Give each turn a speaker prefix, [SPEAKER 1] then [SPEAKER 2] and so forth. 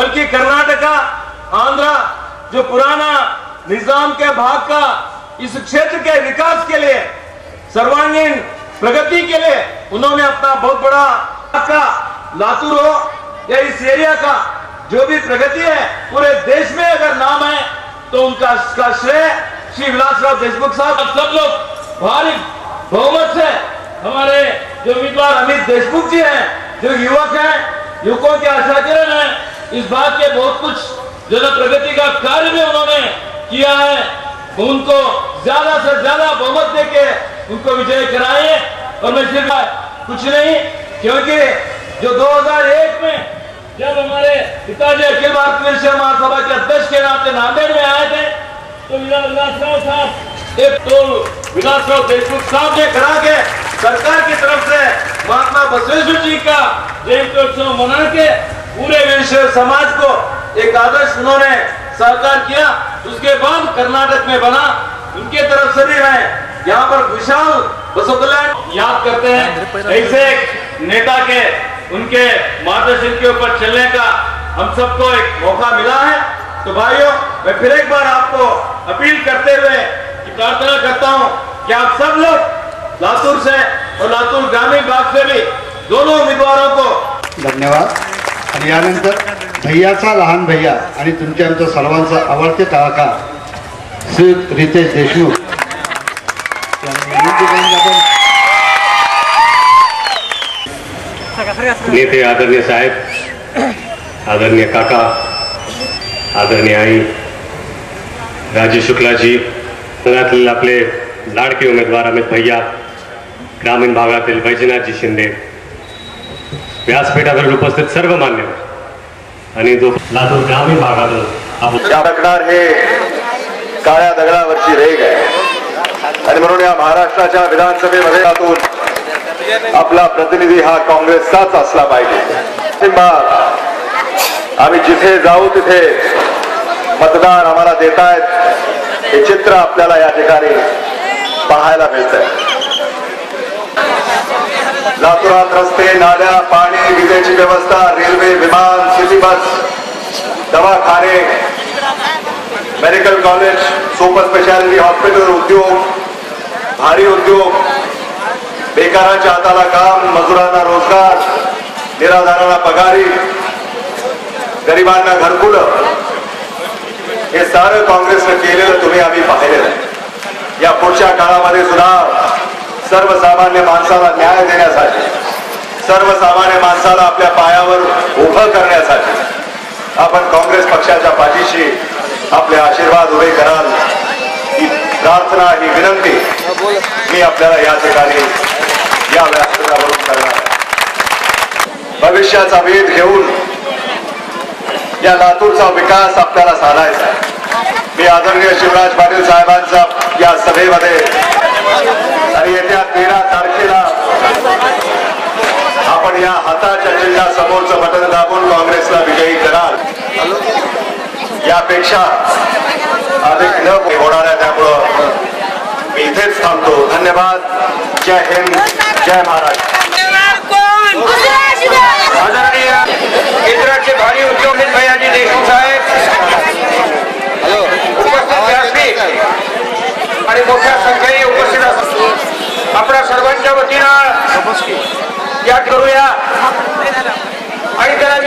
[SPEAKER 1] बल्कि कर्नाटका, आंध्र जो पुराना निजाम के भाग का इस क्षेत्र के विकास के लिए, सर्वांगीण प्रगति के लिए उन्होंने अपना बहुत बड़ा का लातूर हो या इस एरिया का जो भी प्रगति है पूरे देश में अगर नाम है तो उनका श्रेय श्री विलासराव देशमुख साहब। सब लोग भारी बहुमत से हमारे जो उम्मीदवार अमित देशमुख जी हैं, जो युवक हैं, युवकों के आशाकिरण हैं, इस बात के बहुत कुछ जन प्रगति का कार्य भी उन्होंने किया है, उनको ज्यादा से ज्यादा बहुमत देके उनको विजय कराए। और मैं सिर्फ कुछ नहीं, क्योंकि जो 2001 में जब हमारे पिताजी अखिल भारतीय विश्व महासभा के अध्यक्ष के नाते नांदेड़ में आए थे तो विलासराव साहब विलासराव देशमुख साहब ने करा के सरकार की तरफ से महात्मा बसवेश्वर जी का जयंत्योत्सव मना के पूरे विश्व समाज को एक आदर्श उन्होंने साकार किया। उसके बाद कर्नाटक में बना, उनके तरफ से भी मैं यहाँ पर विशाल बसव कल्याण याद करते हैं। ऐसे एक नेता के उनके मार्गदर्शन के ऊपर चलने का हम सबको एक मौका मिला है। तो भाइयों, मैं फिर एक बार आपको अपील करते हुए प्रार्थना करता हूं कि आप सब लोग लातूर से और लातूर ग्रामीण भाग से भी दोनों उमेदवारों को
[SPEAKER 2] धन्यवाद। आणि यानंतर भैयाचा लहान भैया आणि तुमच्या आमच्या सर्वांचा आवडते कलाकार श्री रितेश देशमुख
[SPEAKER 3] नेते आदरणीय साहेब, आदरणीय काका, आदरणीय आई, राजेश शुक्ला जी, पुण्यातील आपले लाडके उमेदवार अमित भैया, ग्रामीण भागातील वैजनाथजी शिंदे, व्यासपीठावर उपस्थित सर्व मान्यवर आणि जो लातूर ग्रामीण भागातून
[SPEAKER 4] अडकणार हे काळ्या दगडावरची रेघ आहे आणि म्हणून या महाराष्ट्राच्या विधानसभेमध्ये लातूर आपला प्रतिनिधी हा काँग्रेसचाच असला पाहिजे। आम्ही जिथे जाऊ तिथे मतदार आम्हाला देतायत हे चित्र आपल्याला या ठिकाणी पाहायला मिळतंय। लातूरात रस्ते, नाल्या, पाणी, विजेची व्यवस्था, रेल्वे, विमान, सिटी बस, दवाखाने, medical college, super speciality hospital, उद्योग, भारी उद्योग, बेकारांच्या हाताला काम, मजुरांना रोजगार, निराधारांना पगारी, गरिबांना घरकुलं, हे सारं काँग्रेसने केलेलं तुम्ही आम्ही पाहिलेलं आहे। या पुढच्या काळामध्ये सुद्धा सर्वसामान्य माणसाला न्याय देण्यासाठी, सर्वसामान्य माणसाला आपल्या पायावर उभं करण्यासाठी आपण काँग्रेस पक्षाच्या पाठीशी आपले आशीर्वाद उभे कराल ही प्रार्थना, ही विनंती मी आपल्याला या ठिकाणी या व्यासपीठावरून करणार आहे। भविष्याचा वेध घेऊन या लातूरचा विकास आपल्याला साधायचा आहे। मी आदरणीय शिवराज पाटील साहेबांचा या सभेमध्ये आणि येत्या 13 तारखेला आपण या हाताच्या चिन्हा समोरचं बटन दाबून काँग्रेसला विजयी कराल, यापेक्षा अधिक न होणार आहे। त्यामुळं मी इथेच थांबतो। धन्यवाद। जय हिंद, जय महाराष्ट्र।
[SPEAKER 5] आदरणीय केंद्राचे भारी उद्योग भैयाजी देशमुख साहेब, उपस्थित व्यासपीठ आणि मोठ्या संख्येने उपस्थित असतात, आपल्या सर्वांच्या वतीनं या करूया आणि त्याला